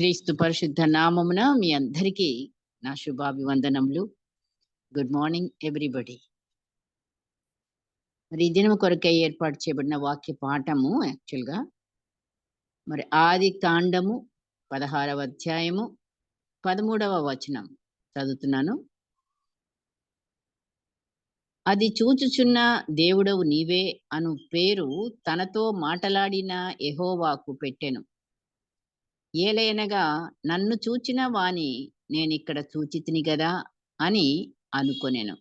క్రీస్తు పరిశుద్ధ నామమున మీ అందరికీ నా శుభాభివందనములు. Good morning everybody. మరి ఈ దినం కొరకై ఏర్పాటు చేయబడిన వాక్య పాఠము యాక్చువల్‌గా మరి ఆది కాండము 16వ అధ్యాయము 13వ వచనం చదువుతున్నాను. అది చూచుచున్న దేవుడవు నీవే అను పేరు తనతో మాటలాడిన యెహోవాకు పెట్టెను. ఏలయనగా నన్ను చూచిన వాని నేనిక్కడ చూచితిని గదా అని అనుకొనెను.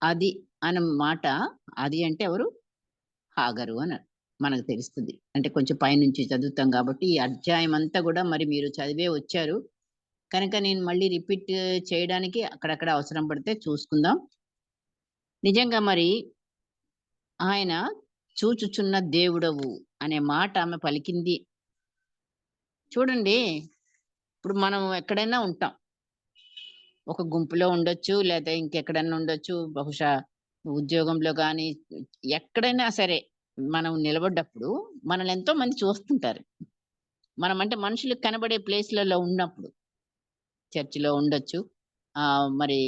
అది అన్న మాట, అది అంటే ఎవరు? హాగరు అని మనకు తెలుస్తుంది. అంటే కొంచెం పైనుంచి చదువుతాం కాబట్టి ఈ అధ్యాయం అంతా కూడా మరి మీరు చదివే వచ్చారు. కనుక నేను మళ్ళీ రిపీట్ చేయడానికి అక్కడక్కడ అవసరం పడితే చూసుకుందాం. నిజంగా మరి ఆయన చూచుచున్న దేవుడవు అనే మాట ఆమె పలికింది. చూడండి, ఇప్పుడు మనం ఎక్కడైనా ఉంటాం. ఒక గుంపులో ఉండొచ్చు, లేదా ఇంకెక్కడన్నా ఉండొచ్చు. బహుశా ఉద్యోగంలో గానీ, ఎక్కడైనా సరే మనం నిలబడ్డప్పుడు మనల్ని ఎంతో మంది చూస్తుంటారు. మనం అంటే మనుషులకు కనబడే ప్లేస్‌లలో ఉన్నప్పుడు. చర్చిలో ఉండొచ్చు. మరి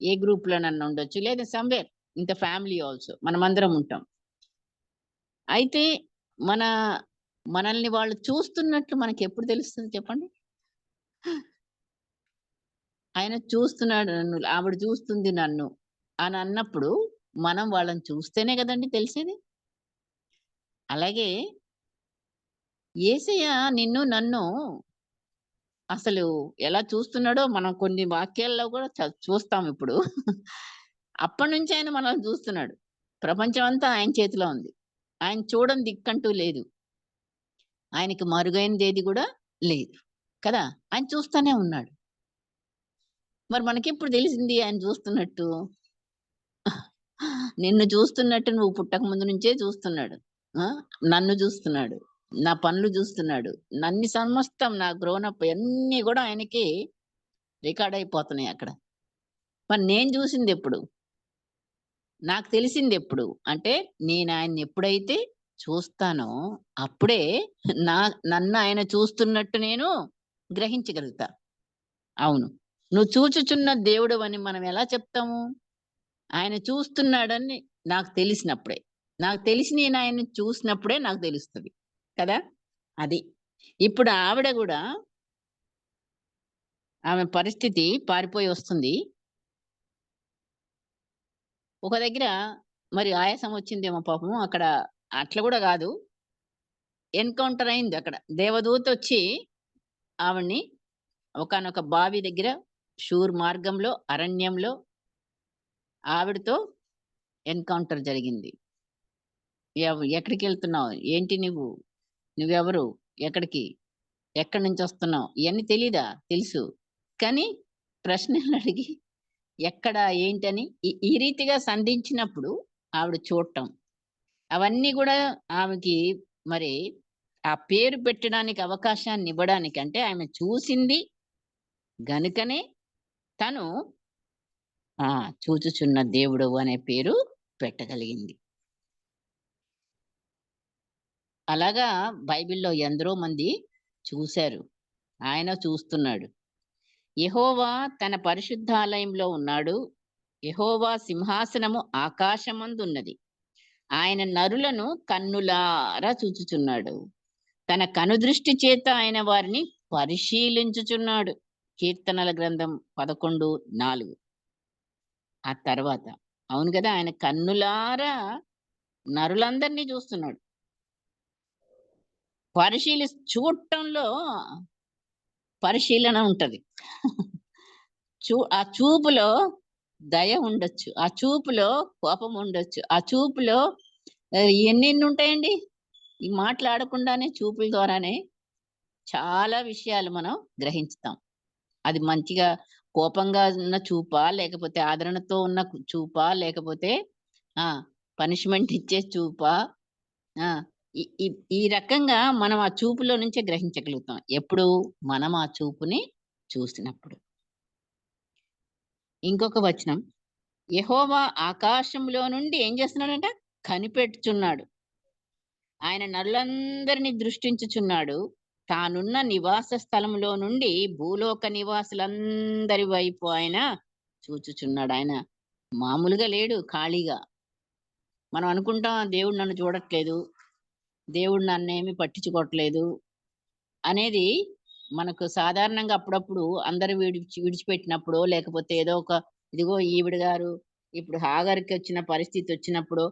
ఏ గ్రూప్‌లోనన్నా ఉండొచ్చు. లేదా somewhere in the family also మనమందరం ఉంటాం. అయితే మన మనల్ని వాళ్ళు చూస్తున్నట్లు మనకెప్పుడు తెలుస్తుంది చెప్పండి? ఆయన చూస్తున్నాడు నన్ను, ఆవిడ చూస్తుంది నన్ను అని అన్నప్పుడు మనం వాళ్ళని చూస్తేనే కదండీ తెలిసేది. అలాగే యేసయ్య నిన్ను నన్ను అసలు ఎలా చూస్తున్నాడో మనం కొన్ని వాక్యాల్లో కూడా చూస్తాం ఇప్పుడు. అప్పటినుంచి ఆయన మనల్ని చూస్తున్నాడు. ప్రపంచం అంతా ఆయన చేతిలో ఉంది. ఆయన చూడని దిక్కంటూ లేదు. ఆయనకి మరుగైనదేది కూడా లేదు. కదా! ఆయన చూస్తానే ఉన్నాడు. మరి మనకెప్పుడు తెలిసింది ఆయన చూస్తున్నట్టు? నిన్ను చూస్తున్నట్టు నువ్వు పుట్టక ముందు నుంచే చూస్తున్నాడు. ఆ! నన్ను చూస్తున్నాడు. నా పనులు చూస్తున్నాడు. నన్ని సమస్తం నా గ్రోనప్ అన్నీ గూడా ఆయనకి రికార్డ్ అయిపోతున్నాయి అక్కడ. మరి నేను చూసిందెప్పుడు? నాకు తెలిసిందెప్పుడు? అంటే నేను ఆయన్ని ఎప్పుడైతే చూస్తానో అప్పుడే నా నన్ను ఆయన చూస్తున్నట్టు నేను గ్రహించగలుగుతా. అవును. నువ్వు చూచుచున్న దేవుడవని మనం ఎలా చెప్తాము? ఆయన చూస్తున్నాడని నాకు తెలిసినప్పుడే. నాకు తెలిసి నేనాయన్ని చూసినప్పుడే నాకు తెలుస్తది. కదా! అది. ఇప్పుడు ఆవిడ గూడా ఆమె పరిస్థితి పారిపోయి వస్తుంది. ఒక దగ్గర మరి ఆయాసం వచ్చిందేమో పాపం. అక్కడ అట్లా గూడా గాదు. ఎన్‌కౌంటర్ అయిందక్కడ. దేవదూతొచ్చి ఆవిడని ఒకానొక బావి దగ్గర షూర్ మార్గంలో, అరణ్యంలో ఆవిడతో ఎన్‌కౌంటర్ జరిగింది. ఎక్కడికెళ్తున్నావు? ఏంటి నువ్వు? నువ్వెవరు? ఎక్కడికి? ఎక్కడి నుంచొస్తున్నావు? ఇయన్నీ తెలీదా? తెలుసు. కానీ ప్రశ్నలడిగి ఎక్కడ? ఏంటని ఈ రీతిగా సంధించినప్పుడు ఆవిడ చూడటం. అవన్నీ గూడా ఆమెకి మరి ఆ పేరు పెట్టడానికి అవకాశాన్నివ్వడానికి అంటే ఆమె చూసింది గనుకనే తను ఆ! చూచుచున్న దేవుడవు అనే పేరు పెట్టగలిగింది. అలాగా బైబిల్‌లో ఎందరో మంది చూసారు. ఆయన చూస్తున్నాడు. యెహోవా తన పరిశుద్ధాలయంలో ఉన్నాడు. యెహోవా సింహాసనము ఆకాశమందున్నది. ఆయన నరులను కన్నులారా చూచుచున్నాడు. తన కనుదృష్టి చేత ఆయన వారిని పరిశీలించుచున్నాడు. కీర్తనల గ్రంథం 11:4. ఆ తర్వాత అవును గదా! ఆయన కన్నులారా నరులందరిని చూస్తున్నాడు. చూడటంలో పరిశీలన ఉంటది. ఆ చూపులో దయ ఉండొచ్చు. ఆ చూపులో కోపం ఉండొచ్చు. ఆ చూపులో ఎన్నెన్నుంటాయండి. ఈ మాట్లాడకుండానే చూపుల ద్వారానే చాలా విషయాలు మనం గ్రహించుతాం. అది మంచిగా కోపంగా ఉన్న చూపా? లేకపోతే ఆదరణతో ఉన్న చూపా? లేకపోతే ఆ! పనిష్మెంట్ ఇచ్చే చూపా? ఆ! ఈ ఈ ఈ రకంగా మనం ఆ చూపులో నుంచే గ్రహించగలుగుతాం. ఎప్పుడు? మనం ఆ చూపుని చూసినప్పుడు. ఇంకొక వచనం, యెహోవా ఆకాశంలో నుండి ఏం చేస్తున్నాడంట? కనిపెట్టుచున్నాడు. ఆయన నరులందరిని దృష్టించుచున్నాడు. తానున్న నివాస స్థలములో నుండి భూలోక నివాసులందరి వైపు ఆయన చూచుచున్నాడు. ఆయన మామూలుగా లేడు ఖాళీగా. మనం అనుకుంటాం దేవుడు నన్ను చూడట్లేదు. దేవుడు నన్నేమి పట్టించుకోవట్లేదు అనేది మనకు సాధారణంగా అప్పుడప్పుడు అందరూ విడిచిపెట్టినప్పుడో, లేకపోతే ఏదో ఒక ఇదిగో ఈవిడ గారు ఇప్పుడు హాగర్‌కి వచ్చిన పరిస్థితి వచ్చినప్పుడో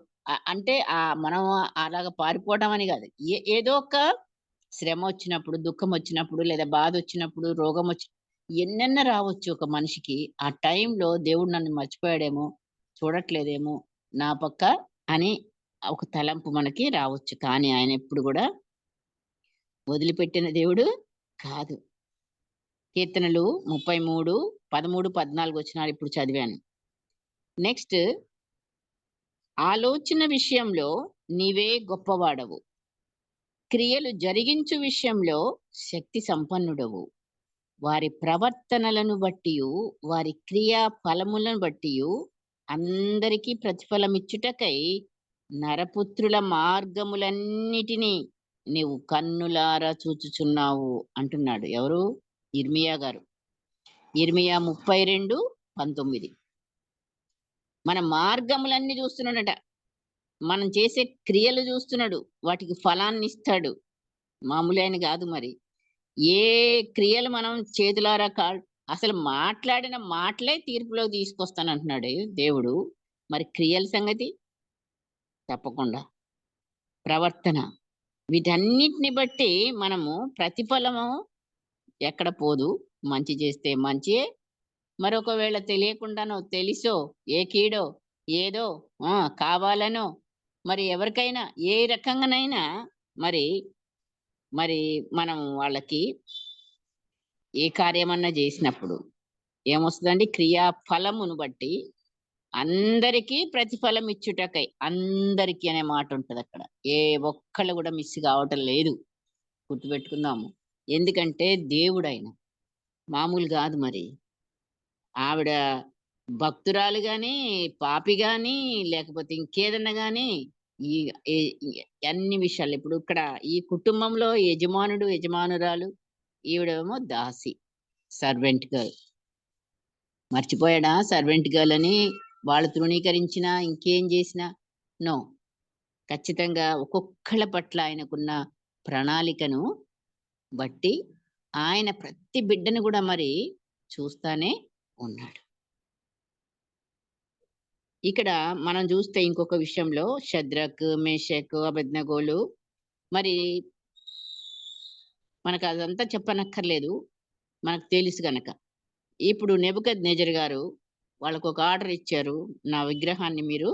అంటే మనం అలాగా పారిపోవడం అని గాదు. ఏదో ఒక శ్రమ వచ్చినప్పుడు, దుఃఖం వచ్చినప్పుడు, లేదా బాధ వచ్చినప్పుడు, రోగం వచ్చి ఎన్నెన్న రావచ్చు ఒక మనిషికి. ఆ టైంలో దేవుడు నన్ను మర్చిపోయాడేమో, చూడట్లేదేమో నా పక్క అని ఒక తలంపు మనకి రావచ్చు. కానీ ఆయన ఎప్పుడు గూడా వదిలిపెట్టిన దేవుడు కాదు. కీర్తనలు 33, 13, 14 వచనాలు ఇప్పుడు చదివాను. నెక్స్ట్ ఆలోచన విషయంలో నీవే గొప్పవాడవు. క్రియలు జరిగించు విషయంలో శక్తి సంపన్నుడవు. వారి ప్రవర్తనలను బట్టియు, వారి క్రియా ఫలములను బట్టియు అందరికీ ప్రతిఫలమిచ్చుటకై నరపుత్రుల మార్గములన్నిటినీ నీవు కన్నులారా చూచుచున్నావు అంటున్నాడు. ఎవరు? యిర్మీయా గారు. యిర్మీయా 32:19. మన మార్గములన్నీ చూస్తున్నాడట. మనం చేసే క్రియలు చూస్తున్నాడు. వాటికి ఫలాన్నిస్తాడు. మామూలైన గాదు మరి. ఏ క్రియలు మనం చేతులారా అసలు మాట్లాడిన మాటలే తీర్పులోకి తీసుకొస్తానంటున్నాడు దేవుడు. మరి క్రియల సంగతి? తప్పకుండా. ప్రవర్తన. వీటన్నిటిని బట్టి మనము ప్రతిఫలము ఎక్కడ పోదు. మంచి చేస్తే మంచియే. మరొకవేళ తెలియకుండానో, తెలిసో, ఏ కీడో, ఏదో కావాలనో మరి ఎవరికైనా ఏ రకంగానైనా మరి, మరి మనం వాళ్ళకి ఏ కార్యమన్నా జేసినప్పుడు ఏమొస్తదండి? క్రియా ఫలమును బట్టి అందరికీ ప్రతిఫలం ఇచ్చుటకై. అందరికీ అనే మాట ఉంటదక్కడ. ఏ ఒక్కళ్ళు గూడా మిస్ గావటం లేదు. గుర్తుపెట్టుకుందాము. ఎందుకంటే దేవుడాయన. మామూలు గాదు మరి. ఆవిడ భక్తురాలు గాని, పాపి గాని, లేకపోతే ఇంకేదన్నా గాని ఈ ఎ ఈ అన్ని విషయాలు ఇప్పుడు ఇక్కడ ఈ కుటుంబంలో యజమానుడు, యజమానురాలు, ఈవిడేమో దాసి. Servant girl. మర్చిపోయాడా సర్వెంట్ గర్ల్ అని? వాళ్ళు తృణీకరించినా, ఇంకేం జేసినా నో. ఖచ్చితంగా ఒక్కొక్కళ్ళ పట్ల ఆయనకున్న ప్రణాళికను బట్టి ఆయన ప్రతి బిడ్డను గూడా మరి చూస్తానే ఉన్నాడు. ఇక్కడ మనం జూస్తే ఇంకొక విషయంలో షద్రక్, మేషక్, అబేద్నెగోలు మరి మనకదంతా చెప్పనక్కర్లేదు. మనకు తెలుసు గనక. ఇప్పుడు నెబుకద్నెజర్ గారు వాళ్ళకొక ఆర్డర్ ఇచ్చారు. నా విగ్రహాన్ని మీరు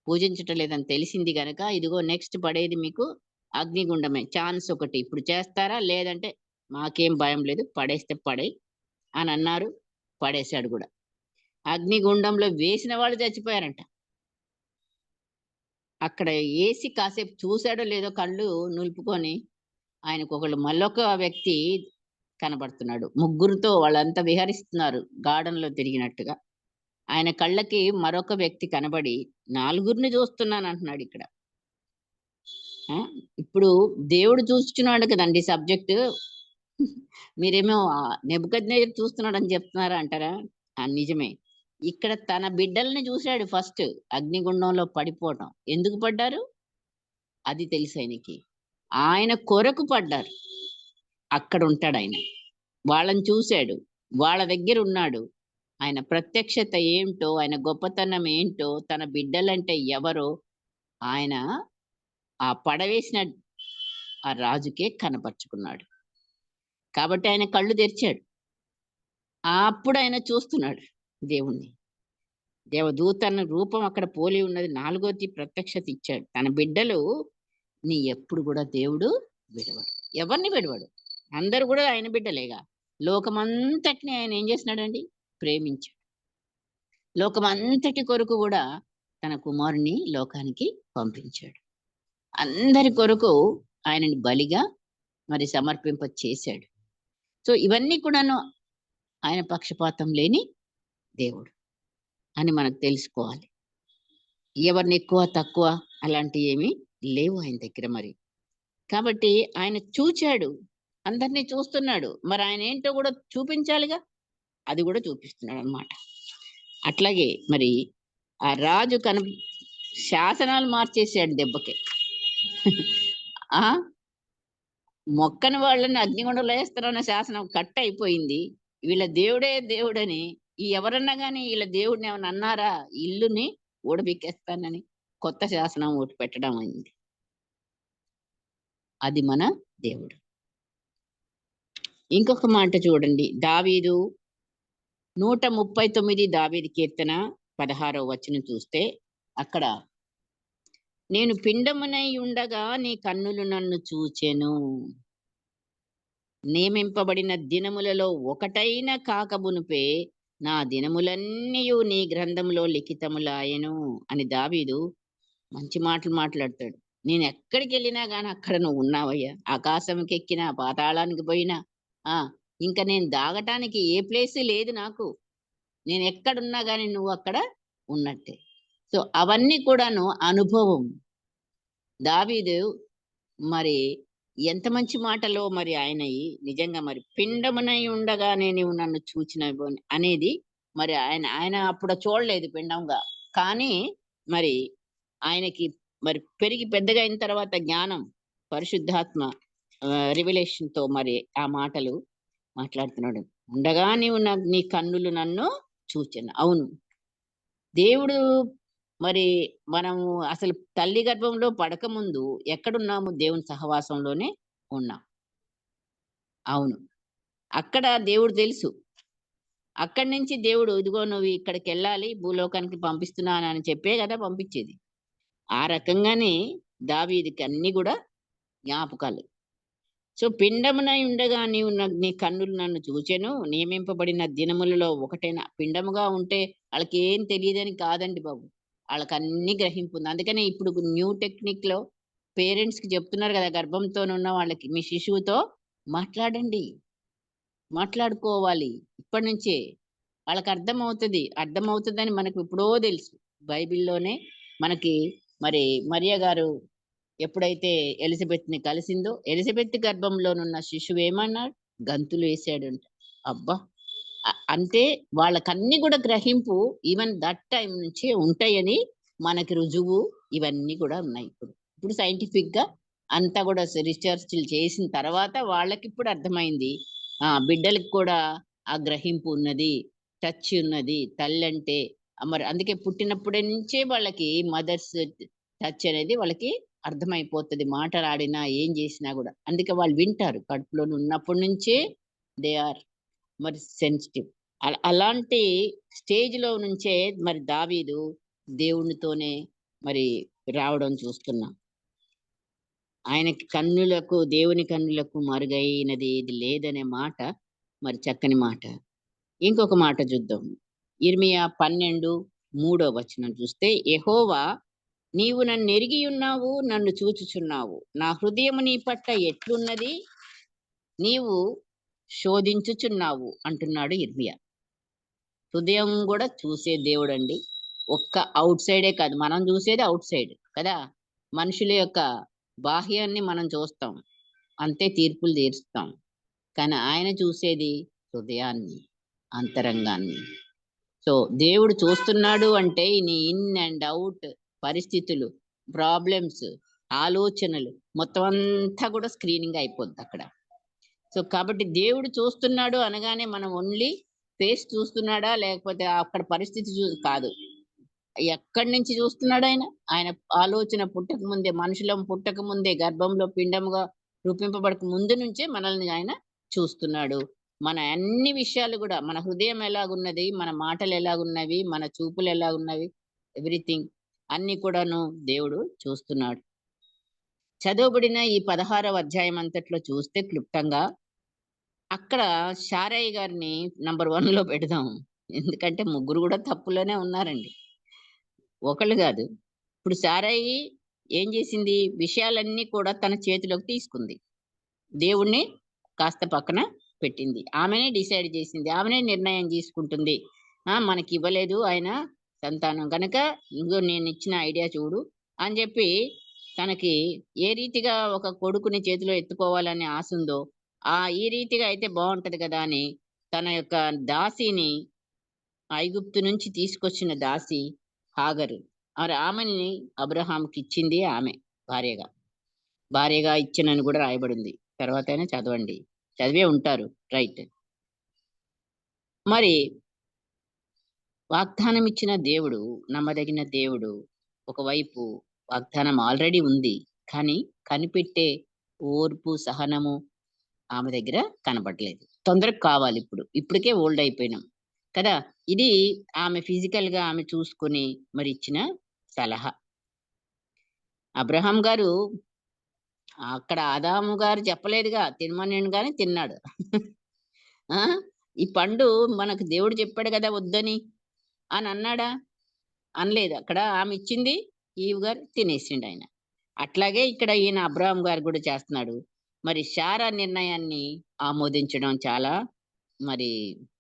పూజించటం లేదని తెలిసింది గనక, ఇదిగో నెక్స్ట్ పడేది మీకు అగ్నిగుండమే. ఛాన్స్ ఒకటి. ఇప్పుడు చేస్తారా? లేదంటే మాకేం భయం లేదు. పడేస్తే పడేయి అనన్నారు. పడేశాడు గూడా. అగ్నిగుండంలో వేసిన వాళ్ళు చచ్చిపోయారంట. అక్కడ ఏసి కాసేపు చూసాడో లేదో కళ్ళు నులుపుకొని ఆయనకొకళ్ళు మళ్ళొక వ్యక్తి కనబడుతున్నాడు. ముగ్గురితో వాళ్ళంతా విహరిస్తున్నారు గార్డెన్‌లో తిరిగినట్టుగా. ఆయన కళ్ళకి మరొక వ్యక్తి కనబడి, "నాలుగురిని చూస్తున్నానంటున్నాడిక్కడ." ఆ! ఇప్పుడు దేవుడు చూస్తున్నాడు కదండీ సబ్జెక్టు. మీరేమో నెబుకద్నెజర్ చూస్తున్నాడని చెప్తున్నారా అంటారా? నిజమే. ఇక్కడ తన బిడ్డల్ని చూసాడు ఫస్ట్ అగ్నిగుండంలో పడిపోవటం. ఎందుకు పడ్డారు? అది తెలుసాయనకి. ఆయన కొరకు పడ్డారు. అక్కడుంటాడాయన. వాళ్ళని చూసాడు. వాళ్ళ దగ్గరున్నాడు. ఆయన ప్రత్యక్షత ఏంటో, ఆయన గొప్పతనం ఏంటో, తన బిడ్డలంటే ఎవరో ఆయన ఆ పడవేసిన ఆ రాజుకే కనపరుచుకున్నాడు. కాబట్టి ఆయన కళ్ళు తెరిచాడు. అప్పుడాయన చూస్తున్నాడు దేవుణ్ణి. దేవదూతన్న రూపం అక్కడ పోలి ఉన్నది. నాలుగోది ప్రత్యక్షత ఇచ్చాడు. తన బిడ్డలు ఎప్పుడు గూడా దేవుడు విడవడు. ఎవరిని విడవడు. అందరూ గూడా ఆయన బిడ్డలేగా. లోకమంతటిని ఆయన ఏం చేసినాడండి? ప్రేమించాడు. లోకమంతటి కొరకు గూడా తన కుమారుని లోకానికి పంపించాడు. అందరి కొరకు ఆయనని బలిగా మరి సమర్పింప చేశాడు. సో, ఇవన్నీ కూడాను ఆయన పక్షపాతం లేని దేవుడు అని మనకు తెలుసుకోవాలి. ఎవరిని ఎక్కువ, తక్కువ అలాంటియేమీ లేవు ఆయన దగ్గర మరి. కాబట్టి ఆయన చూచాడు. అందరిని చూస్తున్నాడు. మరి ఆయన ఏంటో కూడా చూపించాలిగా. అది కూడా చూపిస్తున్నాడన్నమాట. అట్లాగే మరి ఆ రాజు శాసనాలు మార్చేసాడు దెబ్బకి. ఆ! మొక్కని వాళ్ళని అగ్నిగుండంలో ఏస్తారన్న శాసనం కట్ అయిపోయింది. వీళ్ళ దేవుడే దేవుడని ఎవరన్నా గాని ఈళ్ళ దేవుడిని ఏమన్నా అన్నారా? ఇల్లుని ఊడబిక్కేస్తానని కొత్త శాసనం ఒకటి పెట్టడం అయింది. అది మన దేవుడు. ఇంకొక మాట చూడండి. దావీదు 139 దావీదు కీర్తన 16వ వచనం చూస్తే అక్కడ నేను పిండమునై ఉండగా నీ కన్నులు నన్ను చూచెను. నియమింపబడిన దినములలో ఒకటైన కాకమునుపే నా దినములన్నీయు నీ గ్రంథములో లిఖితములాయెను అని దావీదు మంచి మాటలు మాట్లాడతాడు. నేను ఎక్కడికెళ్ళినా గాని అక్కడ నువ్వు ఉన్నావయ్యా. ఆకాశంకెక్కినా, పాతాళానికి పోయినా, ఆ! ఇంక నేను దాగటానికి ఏ ప్లేసు లేదు నాకు. నేను ఎక్కడున్నా గాని నువ్వు అక్కడ ఉన్నట్టే. సో, అవన్నీ కూడాను అనుభవం. దావీదు మరి ఎంత మంచి మాటలో మరి ఆయనయి నిజంగా మరి పిండమునై ఉండగానే నీవు నన్ను చూచినవు అనేది మరి ఆయన ఆయన అప్పుడు చూడలేదు పిండంగా. కానీ మరి ఆయనకి మరి పెరిగి పెద్దగా అయిన తర్వాత జ్ఞానం, పరిశుద్ధాత్మ రివల్యూషన్‌తో మరి ఆ మాటలు మాట్లాడుతున్నాడు. ఉండగా నీ కన్నులు నన్ను చూచెను. అవును. దేవుడు మరి మనము అసలు తల్లి గర్భంలో పడకముందు ఎక్కడున్నాము? దేవుని సహవాసంలోనే ఉన్నాం. అవును. అక్కడ దేవుడు తెలుసు. అక్కడి నుంచి దేవుడు ఇదిగో నువ్వు ఇక్కడికెళ్ళాలి, భూలోకానికి పంపిస్తున్నానని చెప్పే గదా పంపించేది. ఆ రకంగానే దావీదుకి అన్నీ గూడా జ్ఞాపకాలు. సో, పిండమునై ఉండగా నీ కన్నులు నన్ను చూచెను. నియమింపబడిన దినములలో ఒకటైన పిండముగా ఉంటే ఆళ్ళకేం తెలీదని కాదండి బాబు. ఆళ్ళకన్నీ గ్రహింపుంది. అందుకనే ఇప్పుడు న్యూ టెక్నిక్‌లో పేరెంట్స్‌కి చెప్తున్నారు గదా! గర్భంతోనున్న వాళ్ళకి మీ శిశువుతో మాట్లాడండి. మాట్లాడుకోవాలి. ఇప్పటినుంచే. వాళ్ళకర్థమవుతది. అర్థమవుతదని మనకు ఎప్పుడో తెలుసు. బైబిల్‌లోనే మనకి మరి మరియ గారు ఎప్పుడైతే ఎలిజబెత్‌ని కలిసిందో, ఎలిజబెత్ గర్భంలోనున్న శిశువేమన్నాడు? గంతులేసాడంట. అబ్బా! అంటే వాళ్ళకన్నీ గూడా గ్రహింపు ఈవెన్ దట్ టైమ్ నుంచే ఉంటాయని మనకి రుజువు ఇవన్నీ కూడా ఉన్నాయి ఇప్పుడు. ఇప్పుడు సైంటిఫిక్‌గా అంతా గూడా రిసర్చ్‌లు చేసిన తర్వాత వాళ్ళకిప్పుడు అర్థమైంది. బిడ్డలకి కూడా ఆ గ్రహింపు ఉన్నది. టచ్ ఉన్నది. తల్లంటే మరి అందుకే పుట్టినప్పటి నుంచే వాళ్ళకి మదర్స్ టచ్ అనేది వాళ్ళకి అర్థమైపోతది. మాటలాడినా, ఏం జేసినా గూడా. అందుకే వాళ్ళు వింటారు. కడుపులోనే ఉన్నప్పటి నుంచే దే ఆర్ మరి సెన్సిటివ్. అలాంటి స్టేజ్‌లో నుంచే మరి దావీదు దేవునితోనే మరి రావడం చూస్తున్నాం. ఆయనకి కన్నులకు దేవుని కన్నులకు మరుగైనది ఏది లేదనే మాట మరి చక్కని మాట. ఇంకొక మాట చూద్దాం. యిర్మీయా 12, 3 వచనం చూస్తే యెహోవా నీవు నన్నెరిగియున్నావు, నన్ను చూచుచున్నావు. నా హృదయము నీ పట్ల ఎట్లున్నది? నీవు శోధించుచున్నావు అంటున్నాడు యిర్మీయా. హృదయం గూడా చూసే దేవుడండి. ఒక్క ఔట్ సైడే కాదు. మనం చూసేది ఔట్ సైడ్ కదా! మనుషుల యొక్క బాహ్యాన్ని మనం చూస్తాం. అంతే తీర్పులు తీరుస్తాం. కానీ ఆయన చూసేది హృదయాన్ని, అంతరంగాన్ని. సో, దేవుడు చూస్తున్నాడు అంటే నీ ఇన్ అండ్ ఔట్ పరిస్థితులు, ప్రాబ్లమ్స్, ఆలోచనలు మొత్తం అంతా కూడా స్క్రీనింగ్ అయిపోద్దక్కడ. సో, కాబట్టి దేవుడు చూస్తున్నాడు అనగానే మనం ఓన్లీ ఫేస్ చూస్తున్నాడా? లేకపోతే అక్కడ పరిస్థితి కాదు. ఎక్కడి నుంచి చూస్తున్నాడాయన? ఆయన ఆలోచన పుట్టక ముందే, మనుషులం పుట్టక ముందే, గర్భంలో పిండముగా రూపింపబడక ముందు నుంచే మనల్ని ఆయన చూస్తున్నాడు. మన అన్ని విషయాలు గూడా, మన హృదయం ఎలాగున్నది, మన మాటలు ఎలాగున్నవి, మన చూపులు ఎలాగున్నవి, ఎవ్రీథింగ్ అన్నీ కూడాను దేవుడు చూస్తున్నాడు. చదవబడిన ఈ 16వ అధ్యాయం అంతట్లో చూస్తే క్లుప్తంగా అక్కడ శారయ్య గారిని నంబర్ 1లో పెడదాం. ఎందుకంటే ముగ్గురు గూడా తప్పులోనే ఉన్నారండి. ఒకళ్ళు గాదు. ఇప్పుడు శారయి ఏం జేసింది? విషయాలన్నీ కూడా తన చేతిలోకి తీసుకుంది. దేవుడిని కాస్త పక్కన పెట్టింది. ఆమెనే డిసైడ్ జేసింది. ఆమెనే నిర్ణయం తీసుకుంటుంది. మనకివ్వలేదు ఆయన సంతానం గనక ఇదిగో నేనిచ్చిన ఐడియా చూడు అని జెప్పి తనకి ఏ రీతిగా ఒక కొడుకుని చేతిలో ఎత్తుకోవాలనే ఆశ ఉందో, ఈ రీతిగా అయితే బావుంటది కదా! అని తన యొక్క దాసిని ఐగుప్తు నుంచి తీసుకొచ్చిన దాసి హాగరు. ఆమెని అబ్రాహాముకిచ్చింది ఆమె భార్యగా. భార్యగా ఇచ్చెనని గూడా రాయబడింది. తర్వాతైనా చదవండి. చదివే ఉంటారు. రైట్. మరి వాగ్దానం ఇచ్చిన దేవుడు, నమ్మదగిన దేవుడు. ఒకవైపు వాగ్దానం ఆల్రెడీ ఉంది. కానీ కనిపెట్టే ఓర్పు, సహనము ఆమె దగ్గర కనపడలేదు. తొందరగా కావాలిప్పుడు. ఇప్పటికే ఓల్డ్ అయిపోయినాం. కదా! ఇది ఆమె ఫిజికల్‌గా ఆమె చూసుకొని మరి ఇచ్చిన సలహా. అబ్రహాం గారు అక్కడ ఆదాము గారు చెప్పలేదుగా తినమనిండు గాని తిన్నాడు. ఆ! ఈ పండు మనకు దేవుడు చెప్పాడు గదా! వద్దని అని అన్నాడా? అనలేదు. అక్కడ ఆమె ఇచ్చింది ఈవ్ గారు తినేసిండాయన. అట్లాగే ఇక్కడ ఈయన అబ్రాహాం గారు గూడా చేస్తున్నాడు. మరి శారా నిర్ణయాన్ని ఆమోదించడం చాలా మరి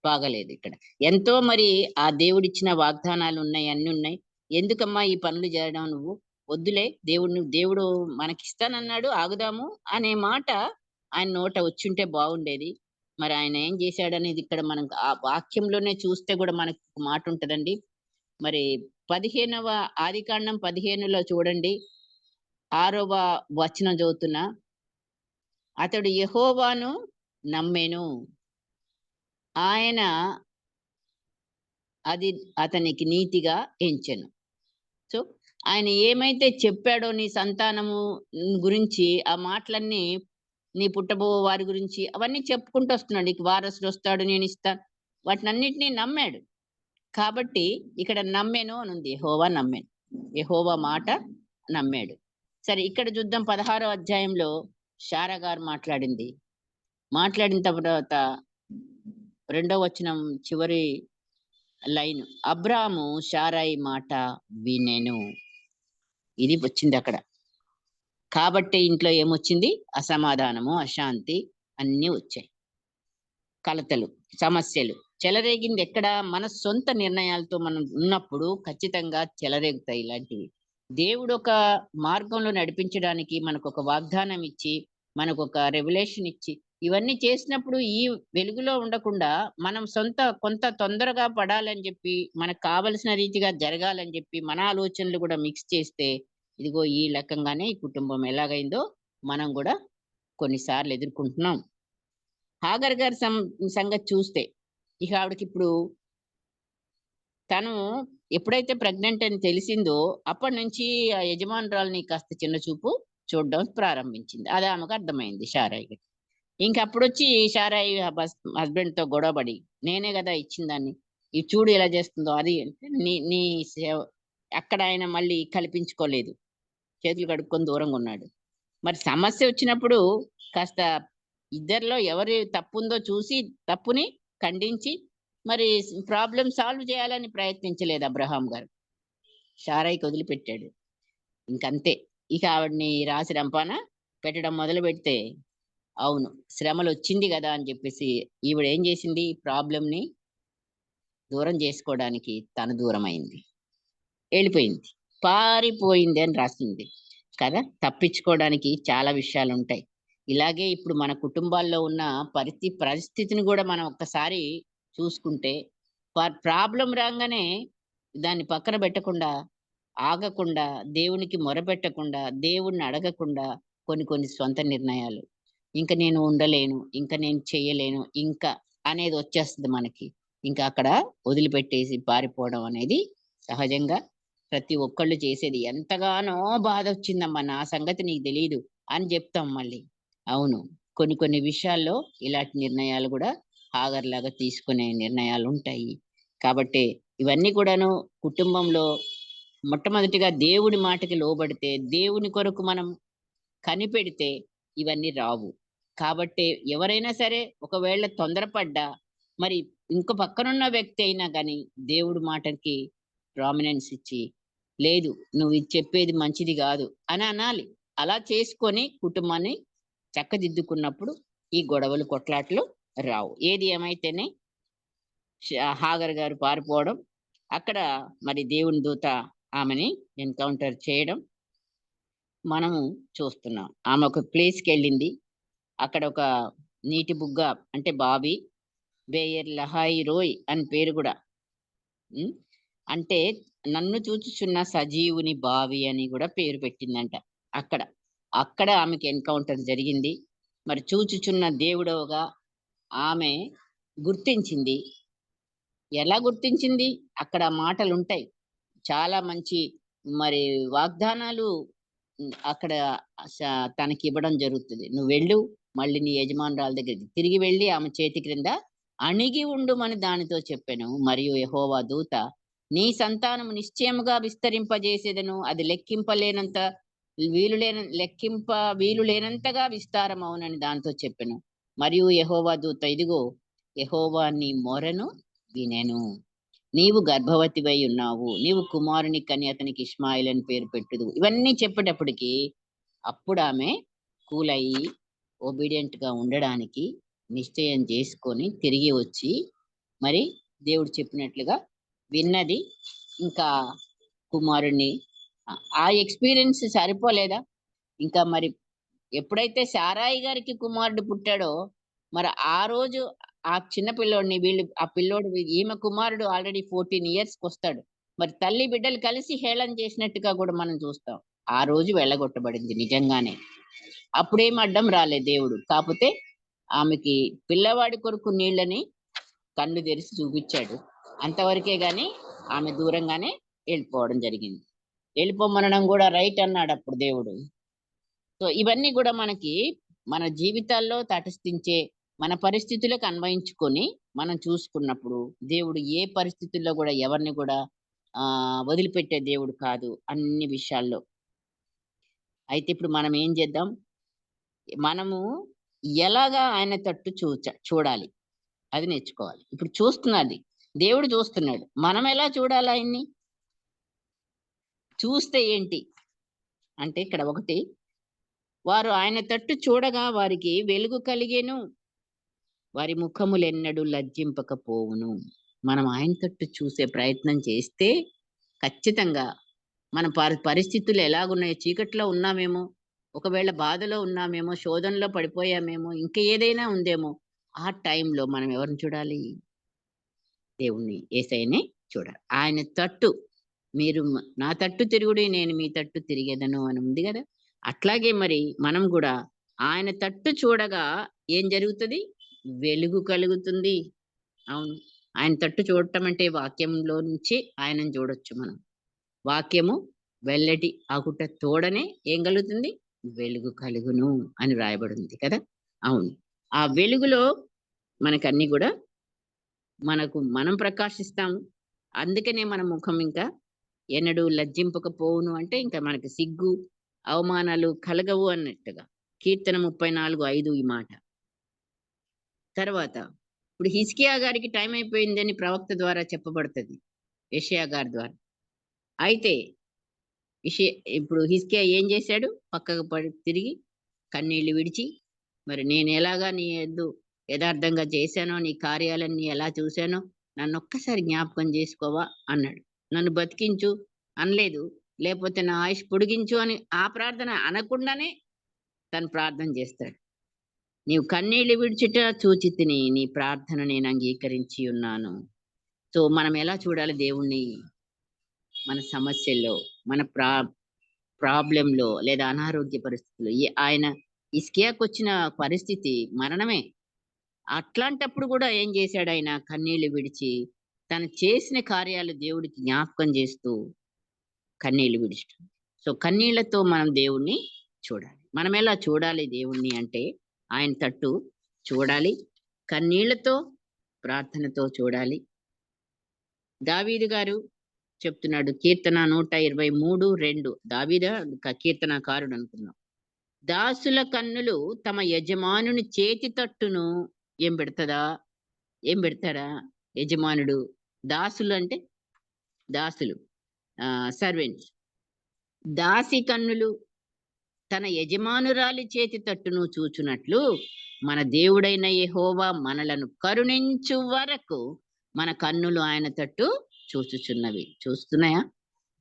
బాగాలేదు ఇక్కడ. ఎంతో మరి ఆ దేవుడిచ్చిన వాగ్దానాలున్నాయి, అన్నున్నాయి. ఎందుకమ్మా ఈ పనులు జేయడం నువ్వు? వద్దులే దేవుడు మనకిస్తానన్నాడు ఆగుదాము అనే మాట ఆయన నోట వచ్చుంటే బావుండేది. మరి ఆయన ఏం జేశాడనేది ఇక్కడ మనం ఆ వాక్యంలోనే చూస్తే గూడా మనకు ఒక మాటుంటదండి. మరి 15వ ఆదికాండం 15లో చూడండి. 6వ వచనం చదువుతున్నా. అతడు యెహోవాను నమ్మెను. ఆయన అది అతనికి నీతిగా ఎంచెను. సో, ఆయన ఏమైతే చెప్పాడో నీ సంతానము గురించి ఆ మాటలన్నీ నీ పుట్టబో వారి గురించి అవన్నీ చెప్పుకుంటూ వస్తున్నాడు. నీకు వారసుడొస్తాడు నేనిస్తాను. వాటినన్నిటిని నమ్మాడు. కాబట్టి ఇక్కడ నమ్మెను అనుంది. యెహోవా నమ్మెను. యెహోవా మాట నమ్మాడు. సరే ఇక్కడ చూద్దాం 16వ అధ్యాయంలో శారా గారు మాట్లాడింది. మాట్లాడిన తర్వాత రెండో వచనం చివరి లైను. అబ్రాము శారయి మాట వినెను. ఇది వచ్చిందక్కడ. కాబట్టే ఇంట్లో ఏమొచ్చింది? అసమాధానము, అశాంతి అన్నీ వచ్చాయి. కలతలు, సమస్యలు. చెలరేగిందెక్కడ? మన సొంత నిర్ణయాలతో మనం ఉన్నప్పుడు ఖచ్చితంగా చెలరేగుతాయి ఇలాంటివి. దేవుడొక మార్గంలో నడిపించడానికి మనకొక వాగ్దానం ఇచ్చి, మనకొక రెవల్యూషన్ ఇచ్చి, ఇవన్నీ చేసినప్పుడు ఈ వెలుగులో ఉండకుండా మనం కొంత తొందరగా పడాలని జెప్పి, మనకు కావలసిన రీతిగా జరగాలని జెప్పి, మన ఆలోచనలు గూడా మిక్స్ చేస్తే, ఇదిగో ఈ రకంగానే ఈ కుటుంబం ఎలాగైందో మనం గూడా కొన్ని సార్లు ఎదుర్కొంటున్నాం. హాగర్ గారి సంగతి చూస్తే, ఇక ఆవిడకిప్పుడు తను ఎప్పుడైతే ప్రెగ్నెంట్ అని తెలిసిందో, అప్పటినుంచి ఆ యజమానురాలిని కాస్త చిన్న చూపు చూడడం ప్రారంభించింది. అది ఆమెకు అర్థమైంది శారయికి. ఇంకప్పుడొచ్చి శారయి హస్బెండ్‌తో గొడవబడి, "నేనే గదా ఇచ్చిందాన్ని. ఇది చూడు ఎలా చేస్తుందో" అది అంటే నీ నీ సేవ అక్కడ ఆయన మళ్ళీ కల్పించుకోలేదు. చేతులు కడుక్కొని దూరంగున్నాడు. మరి సమస్య వచ్చినప్పుడు కాస్త ఇద్దరిలో ఎవరి తప్పుందో చూసి తప్పుని ఖండించి మరి ప్రాబ్లమ్ సాల్వ్ చేయాలని ప్రయత్నించలేదు అబ్రహాం గారు. శారయికి వదిలిపెట్టాడు. ఇంకంతే. ఇక ఆవిడని రాసి రంపాన పెట్టడం మొదలుపెడితే అవును. శ్రమలొచ్చింది గదా! అని జెప్పేసి ఈవిడేం జేసింది ప్రాబ్లమ్‌ని దూరం జేసుకోవడానికి తను దూరమైంది. ఎళ్ళిపోయింది. పారిపోయింది అని రాసింది. కదా! తప్పించుకోవడానికి చాలా విషయాలుంటాయి. ఇలాగే ఇప్పుడు మన కుటుంబాల్లో ఉన్న పరిస్థితిని గూడా మనం ఒక్కసారి చూసుకుంటే, ప్రాబ్లమ్ రాంగానే దాన్ని పక్కన బెట్టకుండా, ఆగకుండా, దేవునికి మొరపెట్టకుండా, దేవుడిని అడగకుండా కొన్ని కొన్ని స్వంత నిర్ణయాలు. ఇంక నేను ఉండలేను, ఇంక నేను చెయ్యలేను, ఇంక అనేదొచ్చేస్తది మనకి. ఇంకా అక్కడ వదిలిపెట్టేసి పారిపోవడం అనేది సహజంగా ప్రతి ఒక్కళ్ళు చేసేది. ఎంతగానో బాధొచ్చిందమ్మా! నా సంగతి నీకు తెలీదు అని జెప్తాం మళ్ళీ. అవును. కొన్ని కొన్ని విషయాల్లో ఇలాంటి నిర్ణయాలు గూడా హాగర్‌లాగా తీసుకునే నిర్ణయాలుంటాయి. కాబట్టే ఇవన్నీ కూడాను కుటుంబంలో మొట్టమొదటిగా దేవుడి మాటకి లోబడితే, దేవుని కొరకు మనం కనిపెడితే ఇవన్నీ రావు. కాబట్టే ఎవరైనా సరే ఒకవేళ తొందరపడ్డా, మరి ఇంకో పక్కనున్న వ్యక్తి అయినా గాని దేవుడి మాటకి ప్రామినెన్స్ ఇచ్చి, లేదు నువ్వు ఇది చెప్పేది మంచిది గాదు అని అనాలి. అలా చేసుకొని కుటుంబాన్ని చక్కదిద్దుకున్నప్పుడు ఈ గొడవలు, కొట్లాటలు రావు. ఏది ఏమైతేనే హాగర్ గారు పారిపోవడం, అక్కడ మరి దేవుని దూత ఆమెని ఎన్‌కౌంటర్ చేయడం మనము చూస్తున్నాం. ఆమె ఒక ప్లేస్‌కెళ్ళింది. అక్కడ ఒక నీటి బుగ్గ అంటే బావి, బేయర్ లహాయి రోయ్ అని పేరు గూడా. హ్మ్. అంటే నన్ను చూచుచున్న సజీవుని బావి అని గూడా పేరు పెట్టిందంట అక్కడ. అక్కడ ఆమెకి ఎన్‌కౌంటర్ జరిగింది. మరి చూచుచున్న దేవుడవగా ఆమె గుర్తించింది. ఎలా గుర్తించింది? అక్కడ మాటలుంటాయి. చాలా మంచి మరి వాగ్దానాలు అక్కడ స తనకివ్వడం జరుగుతది. "నువ్వెళ్ళు, మళ్ళీ నీ యజమానురాలు దగ్గరికి తిరిగి వెళ్లి ఆమె చేతి క్రింద అణిగి ఉండుమని దానితో చెప్పెను. మరియు యెహోవా దూత, నీ సంతానము నిశ్చయముగా విస్తరింపజేసేదను. అది లెక్కింప వీలు లేనంతగా విస్తారమవునని దానితో చెప్పెను. మరియు యెహోవా దూత, ఇదిగో యెహోవా నీ మొరను వినెను. నీవు గర్భవతివై ఉన్నావు. నీవు కుమారుని కని అతనికి ఇష్మాయేల్ అని పేరు పెట్టుదువు. ఇవన్నీ చెప్పేటప్పటికి అప్పుడామె కూలయ్యి ఒబీడియంట్‌గా ఉండడానికి నిశ్చయం చేసుకొని తిరిగి వచ్చి మరి దేవుడు చెప్పినట్లుగా విన్నది. ఇంకా కుమారుడిని ఆ ఎక్స్‌పీరియన్స్ సరిపోలేదా? ఇంకా మరి ఎప్పుడైతే శారాయి గారికి కుమారుడు పుట్టాడో, మరి ఆ రోజు ఆ చిన్న పిల్లోడిని ఆ పిల్లోడు ఈమె కుమారుడు ఆల్రెడీ 14 ఇయర్స్‌కొస్తాడు. మరి తల్లి, బిడ్డలు కలిసి హేళన చేసినట్టుగా గూడా మనం చూస్తాం. ఆ రోజు వెళ్ళగొట్టబడింది నిజంగానే. అప్పుడేమి అడ్డం రాలే దేవుడు. కాపోతే ఆమెకి పిల్లవాడి కొరకు నీళ్ళని కళ్ళు తెరిసి చూపిచ్చాడు. అంతవరకే గాని ఆమె దూరంగానే ఎళ్ళిపోవడం జరిగింది. ఎళ్ళిపోమనడం గూడా రైట్ అన్నాడప్పుడు దేవుడు. సో, ఇవన్నీ గూడా మనకి మన జీవితాల్లో తటస్థించే మన పరిస్థితులకు అన్వయించుకొని మనం చూసుకున్నప్పుడు, దేవుడు ఏ పరిస్థితుల్లో గూడా ఎవరిని గూడా వదిలిపెట్టే దేవుడు కాదు అన్ని విషయాల్లో. అయితే ఇప్పుడు మనం ఏం చేద్దాం? మనము ఎలాగా ఆయన తట్టు చూడాలి. అది నేర్చుకోవాలి. ఇప్పుడు చూస్తున్నది. దేవుడు చూస్తున్నాడు. మనం ఎలా చూడాలి ఆయన్ని? చూస్తే ఏంటి? అంటే ఇక్కడ ఒకటి, వారు ఆయన తట్టు చూడగా వారికి వెలుగు కలిగెను. వారి ముఖములెన్నడూ లజ్జింపకపోవును. మనం ఆయన తట్టు చూసే ప్రయత్నం చేస్తే ఖచ్చితంగా మన పరిస్థితులు ఎలాగున్నాయో చీకట్లో ఉన్నామేమో, ఒకవేళ బాధలో ఉన్నామేమో, శోధనలో పడిపోయామేమో, ఇంకా ఏదైనా ఉందేమో, ఆ టైంలో మనం ఎవరిని చూడాలి? దేవుణ్ణి, యేసయ్యనే చూడాలి. ఆయన తట్టు మీరు నా తట్టు తిరుగుడి, నేను మీ తట్టు తిరిగేదను అని ఉంది గదా! అట్లాగే మరి మనం గూడా ఆయన తట్టు చూడగా ఏం జరుగుతది? వెలుగు కలుగుతుంది. అవును. ఆయన తట్టు చూడటం అంటే వాక్యంలో నుంచి ఆయనను చూడొచ్చు మనం. వాక్యము వెల్లడి అగుట తోడనే ఏం కలుగుతుంది? వెలుగు కలుగును అని రాయబడింది కదా! అవును. ఆ వెలుగులో మనకన్నీ గూడా మనం ప్రకాశిస్తాము. అందుకనే మన ముఖం ఇంకా ఎన్నడూ లజ్జింపకపోవును అంటే ఇంకా మనకి సిగ్గు, అవమానాలు కలగవు అన్నట్టుగా. కీర్తన 34:5 ఈ మాట. తర్వాత ఇప్పుడు హిజ్కియా గారికి టైం అయిపోయిందని ప్రవక్త ద్వారా చెప్పబడుతది. యెషయా గారి ద్వారా. అయితే ఇషే ఇప్పుడు హిజ్కియా ఏం చేశాడు? పక్కకు తిరిగి కన్నీళ్లు విడిచి, మరి నేనెలాగా నీ యందు యథార్థంగా చేశానో, నీ కార్యాలన్నీ ఎలా చూశానో నన్నొక్కసారి జ్ఞాపకం చేసుకోవా అన్నాడు. నన్ను బతికించు అనలేదు. లేపోతే నా ఆయుష్ పొడిగించు అని ఆ ప్రార్థన అనకుండానే తను ప్రార్థన చేస్తాడు. నీవు కన్నీళ్లు విడుచుట చూచితిని, నీ ప్రార్థన నేను అంగీకరించి ఉన్నాను. సో, మనం ఎలా చూడాలి దేవుణ్ణి? మన సమస్యల్లో, మన ప్రాబ్లమ్‌లో లేదా అనారోగ్య పరిస్థితుల్లో ఆయన హిజ్కియాకొచ్చిన పరిస్థితి మరణమే. అట్లాంటప్పుడు గూడా ఏం జేశాడాయన? కన్నీళ్లు విడిచి, తను చేసిన కార్యాలు దేవుడికి జ్ఞాపకం జేస్తూ కన్నీళ్లు విడిచటం. సో, కన్నీళ్లతో మనం దేవుణ్ణి చూడాలి. మనమెలా చూడాలి దేవుణ్ణి అంటే, ఆయన తట్టు చూడాలి. కన్నీళ్లతో, ప్రార్థనతో చూడాలి. దావీదు గారు చెప్తున్నాడు. కీర్తన 123:2 దావీదా కీర్తనాకారుడనుకుందాం. దాసుల కన్నులు తమ యజమానుని చేతి తట్టును ఏం పెడతదా? ఏం పెడతాడా యజమానుడు? దాసులంటే దాసులు. సర్వెంట్స్. దాసి కన్నులు తన యజమానురాలి చేతి తట్టును చూచునట్లు, మన దేవుడైన యెహోవా మనలను కరుణించు వరకు మన కన్నులు ఆయన తట్టు చూచుచున్నవి. చూస్తున్నాయా?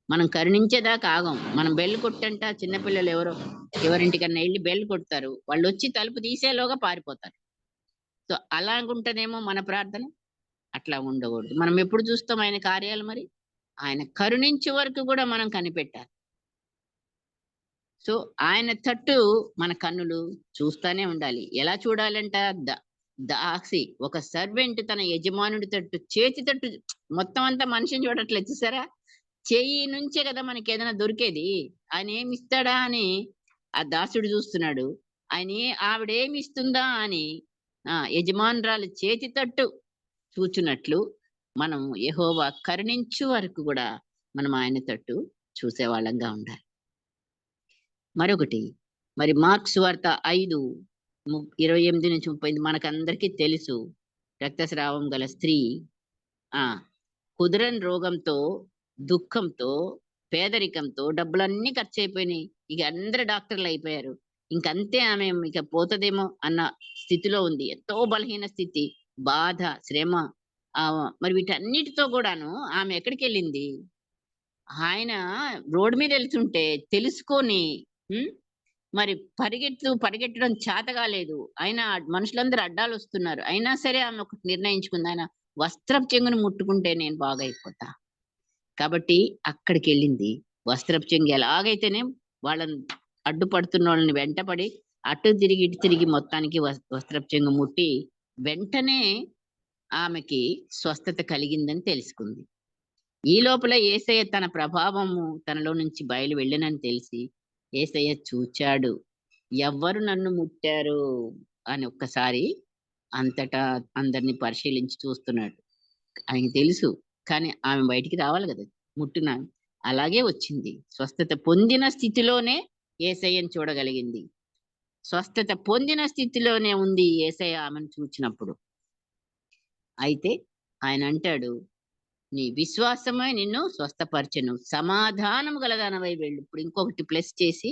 మనం కరుణించేదాకా ఆగం. మనం బెల్ కొట్టంట చిన్నపిల్లలు ఎవరింటికన్నా ఎళ్లి బెల్ కొడతారు. వాళ్ళొచ్చి తలుపు తీసేలోగా పారిపోతారు. సో, అలాగుంటదేమో మన ప్రార్థన? అట్లా ఉండకూడదు. మనం ఎప్పుడు చూస్తాం ఆయన కార్యాలు మరి? ఆయన కరుణించే వరకు గూడా మనం కనిపెట్టాలి. సో, ఆయన తట్టు మన కన్నులు చూస్తానే ఉండాలి. ఎలా చూడాలంట? ద దాసి ఒక సర్వెంట్ తన యజమానుడి తట్టు చేతి తట్టు మొత్తం అంతా మనిషిని చూడట్లేదు చూసారా? చెయ్యి నుంచే కదా మనకేదైనా దొరికేది. ఆయనేమిస్తాడా అని ఆ దాసుడు చూస్తున్నాడు. ఆవిడేమిస్తుందా అని యజమానురాలు చేతి తట్టు చూచున్నట్లు మనం యెహోవా కరుణించు వరకు గూడా మనం ఆయన తట్టు చూసేవాళ్ళంగా ఉండాలి. మరొకటి మరి మార్కు సువార్త 5 28-38 మనకందరికీ తెలుసు. రక్తస్రావం గల స్త్రీ ఆ! కుదరని రోగంతో, దుఃఖంతో, పేదరికంతో డబ్బులన్నీ ఖర్చయిపోయినాయి. ఇక అందరు డాక్టర్‌లయిపోయారు. ఇంకంతే ఆమె ఇక పోతదేమో అన్న స్థితిలో ఉంది. ఎంతో బలహీన స్థితి, బాధ, శ్రమ మరి వీటన్నిటితో గూడాను ఆమె ఎక్కడికెళ్ళింది? ఆయన రోడ్ మీదెళ్తుంటే తెలుసుకొని హ్మ్. మరి పరిగెట్టడం చేత కాలేదు. అయినా మనుషులందరూ అడ్డాలొస్తున్నారు. అయినా సరే ఆమె ఒకటి నిర్ణయించుకుంది. ఆయన వస్త్రపు చెంగుని ముట్టుకుంటే నేను బాగైపోతా. కాబట్టి అక్కడికెళ్ళింది. వస్త్రపు చెంగు ఎలాగైతేనేం వాళ్ళని అడ్డుపడుతున్నోళ్ళని వెంటపడి అటు తిరిగి, ఇటు తిరిగి మొత్తానికి వస్త్రపు చెంగు ముట్టి వెంటనే ఆమెకి స్వస్థత కలిగిందని తెలుసుకుంది. ఈ లోపల యేసయ్య తన ప్రభావము తనలో నుంచి బయలు వెళ్ళెనని తెలిసి యేసయ్య చూచాడు. ఎవ్వరు నన్ను ముట్టారు అని ఒక్కసారి అంతటా అందరిని పరిశీలించి చూస్తున్నాడు. ఆయనకి తెలుసు. కానీ ఆమె బయటికి రావాలి గదా! ముట్టిన అలాగే వచ్చింది. స్వస్థత పొందిన స్థితిలోనే యేసయ్యని చూడగలిగింది. స్వస్థత పొందిన స్థితిలోనే ఉంది యేసయ్య ఆమెను చూచినప్పుడు. అయితే ఆయనంటాడు, "నీ విశ్వాసమే నిన్ను స్వస్థపరచెను. సమాధానము గలదానవై వెళ్ళు." ఇప్పుడు ఇంకొకటి ప్లస్ చేసి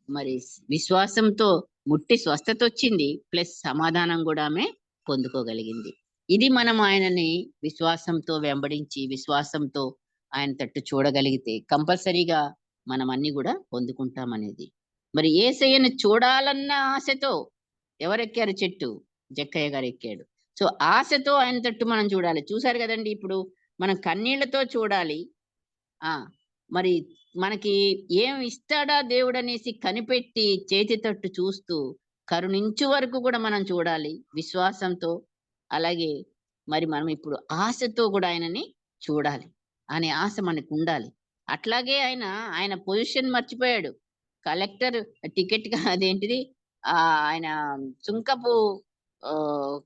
మరి విశ్వాసంతో ముట్టి స్వస్థతొచ్చింది. ప్లస్ సమాధానం గూడా ఆమె పొందుకోగలిగింది. ఇది మనం ఆయనని విశ్వాసంతో వెంబడించి, విశ్వాసంతో ఆయన తట్టు చూడగలిగితే కంపల్సరీగా మనం అన్నీ గూడా పొందుకుంటామనేది. మరి యేసయ్యను చూడాలన్న ఆశతో ఎవరెక్కారు చెట్టు? జక్కయ్య గారెక్కాడు. సో, ఆశతో ఆయన తట్టు మనం చూడాలి. చూసారు గదండీ! ఇప్పుడు మనం కన్నీళ్లతో చూడాలి. ఆ! మరి మనకి ఏం ఇస్తాడా దేవుడనేసి కనిపెట్టి చేతి తట్టు చూస్తూ కరుణించు వరకు కూడా మనం చూడాలి విశ్వాసంతో. అలాగే మరి మనం ఇప్పుడు ఆశతో గూడా ఆయనని చూడాలి అనే ఆశ మనకుండాలి. అట్లాగే ఆయన పొజిషన్ మర్చిపోయాడు. కలెక్టర్ టికెట్‌గా అదేంటిది ఆయన సుంకపు ఆహ్,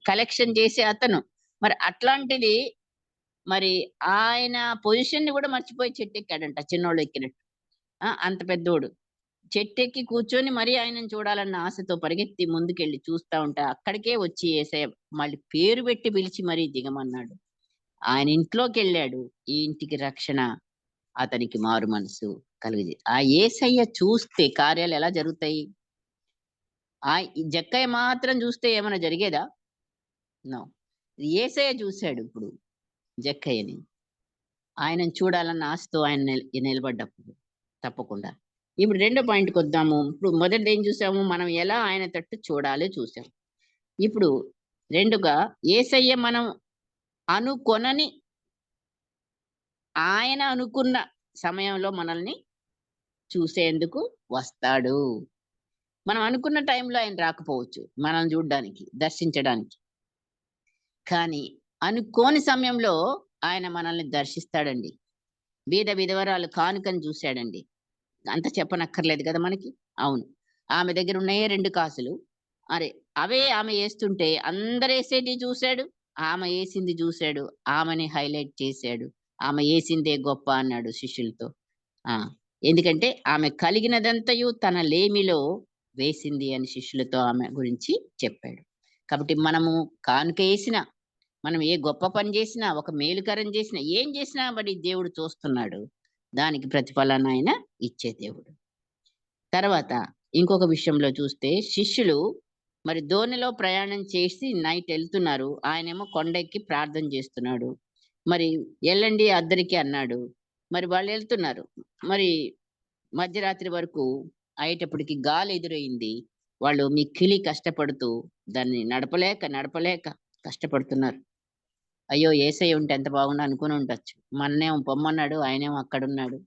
కలెక్షన్ చేసే అతను. మరి అట్లాంటిది మరి ఆయన పొజిషన్‌ని గూడా మర్చిపోయి చెట్టెక్కాడంట చిన్నోళ్ళు ఎక్కినట్టు. అంత పెద్దోడు. చెట్టెక్కి కూర్చొని మరీ ఆయనను చూడాలన్న ఆశతో పరిగెత్తి ముందుకెళ్ళి చూస్తా ఉంటే అక్కడికే వచ్చి యేసయ్య మళ్ళీ పేరు పెట్టి పిలిచి మరీ దిగమన్నాడు. ఆయన ఇంట్లోకెళ్ళాడు. ఈ ఇంటికి రక్షణ, అతనికి మారు మనసు ఆ యేసయ్య చూస్తే కార్యాలు ఎలా జరుగుతాయి? ఈ జక్కయ్య మాత్రం చూస్తే ఏమైనా జరిగేదా? నో. యేసయ్య చూసాడు ఇప్పుడు జక్కయ్యని. ఆయనను చూడాలన్న ఆశతో ఆయన నిలబడ్డప్పుడు. తప్పకుండా. ఇప్పుడు రెండో పాయింట్‌కొద్దాము. ఇప్పుడు మొదటిదేం చూసాము? మనం ఎలా ఆయన తట్టు చూడాలో చూసాం. ఇప్పుడు రెండుగా యేసయ్య మనం అనుకొనని ఆయన అనుకున్న సమయంలో మనల్ని చూసేందుకు వస్తాడు. మనం అనుకున్న టైంలో ఆయన రాకపోవచ్చు. మనల్ని చూడ్డానికి, దర్శించడానికి. కానీ అనుకోని సమయంలో ఆయన మనల్ని దర్శిస్తాడండి. విధవరాలు కానుకను చూసాడండి. అంత చెప్పనక్కర్లేదు గదా మనకి. అవును. ఆమె దగ్గరున్నయే 2 కాసులు. అరె అవే ఆమె యేస్తుంటే అందరేసేటియి చూసాడు. ఆమె యేసింది జూసాడు. ఆమెని హైలైట్ చేసాడు. ఆమె యేసిందే గొప్ప అన్నాడు శిష్యులతో. ఆ! ఎందుకంటే ఆమె కలిగినదంతయు తన లేమిలో వేసింది అని శిష్యులతో ఆమె గురించి చెప్పాడు. కాబట్టి మనము కానుక యేసినా, మనం ఏ గొప్ప పని జేసినా, ఒక మేలుకరం జేసినా, ఏం జేసినా మరి దేవుడు చూస్తున్నాడు. దానికి ప్రతిఫలాన్ని ఆయన ఇచ్చే దేవుడు. తర్వాత ఇంకొక విషయంలో చూస్తే శిష్యులు మరి దోణిలో ప్రయాణం చేసి నైట్ ఎళ్తున్నారు. ఆయనేమో కొండెక్కి ప్రార్థన చేస్తున్నాడు. మరి ఎళ్ళండి అద్దరికి అన్నాడు. మరి వాళ్ళెళ్తున్నారు. మరి మధ్యరాత్రి వరకు అయ్యేటప్పటికి గాలి ఎదురయింది. వాళ్ళు మిక్కిలి కష్టపడుతూ దాన్ని నడపలేక, నడపలేక కష్టపడుతున్నారు. అయ్యో! యేసయ్య ఉంటే ఎంత బాగుండు అనుకుని ఉండొచ్చు. మననేమో పొమ్మన్నాడు. ఆయనేమో అక్కడున్నాడు.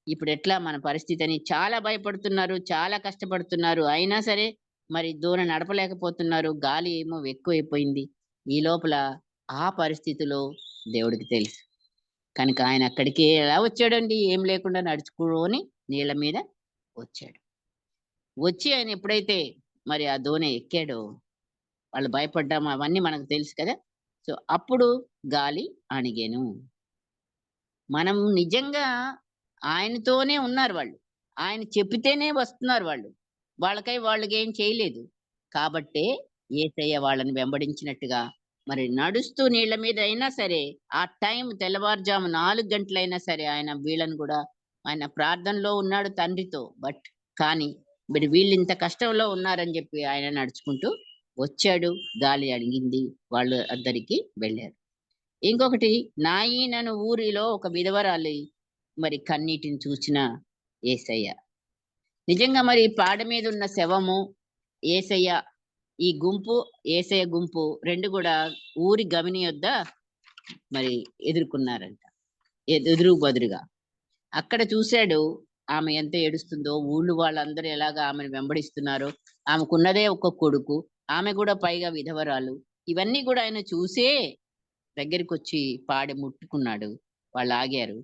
ఇప్పుడెట్లా మన పరిస్థితని చాలా భయపడుతున్నారు. చాలా కష్టపడుతున్నారు. అయినా సరే మరి దూరం నడపలేకపోతున్నారు. గాలి ఏమో ఎక్కువైపోయింది. ఈ లోపల ఆ పరిస్థితిలో దేవుడికి తెలుసు. కనుక ఆయన అక్కడికి ఎలా వచ్చాడండి? ఏం లేకుండా నడుచుకొని నీళ్ళ మీద వచ్చాడు. వచ్చి ఆయన ఎప్పుడైతే మరి ఆ దోణి ఎక్కాడో, వాళ్ళు భయపడ్డం అవన్నీ మనకు తెలుసు కదా! సో, అప్పుడు గాలి అణిగెను. మనం నిజంగా ఆయనతోనే ఉన్నారు వాళ్ళు. ఆయన చెప్పితేనే వస్తున్నారు వాళ్ళు. వాళ్ళకేం చేయలేదు. కాబట్టే యేసయ్య వాళ్ళని వెంబడించినట్టుగా మరి నడుస్తూ నీళ్ళ మీద అయినా సరే, ఆ టైం తెల్లవారుజాము 4 గంటలైనా సరే ఆయన వీళ్ళని గూడా ఆయన ప్రార్థనలో ఉన్నాడు తండ్రితో. కానీ మరి వీళ్ళింత కష్టంలో ఉన్నారని జెప్పి ఆయన నడుచుకుంటూ వచ్చాడు. గాలి అణిగింది. వాళ్ళు అద్దరికి వెళ్ళారు. ఇంకొకటి నాయీనను ఊరిలో ఒక విధవరాలి మరి కన్నీటిని చూచిన యేసయ్య. నిజంగా మరి పాడ మీదున్న శవము, యేసయ్య ఈ గుంపు, యేసయ్య గుంపు 2 గూడా ఊరి గవిని యొద్ద మరి ఎదుర్కొన్నారంట. ఎదురు బదురుగా. అక్కడ చూసాడు ఆమె ఎంత ఏడుస్తుందో, ఊళ్ళు వాళ్ళందరూ ఎలాగా ఆమెను వెంబడిస్తున్నారో, ఆమెకున్నదే ఒక్క కొడుకు. ఆమె గూడా పైగా విధవరాలు. ఇవన్నీ గూడా ఆయన చూసే దగ్గరికొచ్చి పాడె ముట్టుకున్నాడు. వాళ్ళాగారు.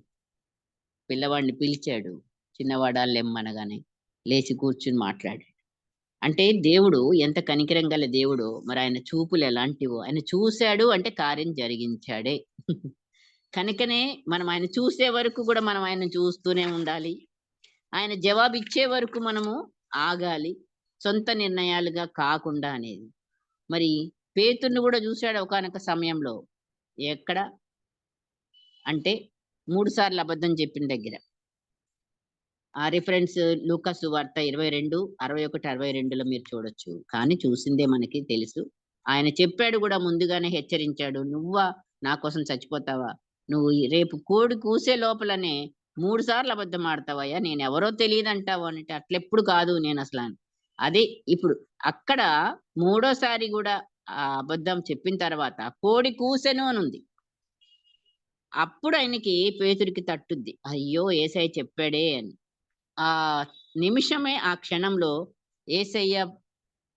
పిల్లవాడిని పిలిచాడు. చిన్నవాడా లెమ్మనగానే లేచి కూర్చొని మాట్లాడాడు. అంటే దేవుడు ఎంత కనికరం గల దేవుడో, మరాయన చూపులెలాంటివో, ఆయన చూసాడు అంటే కార్యం జరిగించాడే. కనుకనే మనం ఆయన చూసే వరకు గూడా మనం ఆయనను చూస్తూనే ఉండాలి. ఆయన జవాబిచ్చే వరకు మనము ఆగాలి. సొంత నిర్ణయాలుగా కాకుండా అనేది. మరి పేతురుని గూడా జూసాడు ఒకానొక సమయంలో. ఎక్కడ? అంటే 3 సార్లు అబద్ధం చెప్పిన దగ్గర. ఆ రిఫరెన్స్ లూకా సువార్త 22, 61, 62లో మీరు చూడొచ్చు. కానీ చూసిందే మనకి తెలుసు. ఆయన చెప్పాడు గూడా ముందుగానే హెచ్చరించాడు. "నువ్వా నా కోసం చచ్చిపోతావా? నువ్వు రేపు కోడి కూసే లోపలనే 3 సార్లు అబద్ధం ఆడతావయ్యా! నేనెవరో తెలీదంటావు" అంటే అట్లెప్పుడు కాదు నేనసల అదే ఇప్పుడు అక్కడ మూడోసారి గూడా ఆ అబద్ధం చెప్పిన తర్వాత కోడి కూసెను అనుంది. అప్పుడు ఆయనకి పేతురికి తట్టుద్ది. అయ్యో! యేసయ్య చెప్పాడే అని. ఆ నిమిషమే ఆ క్షణంలో యేసయ్య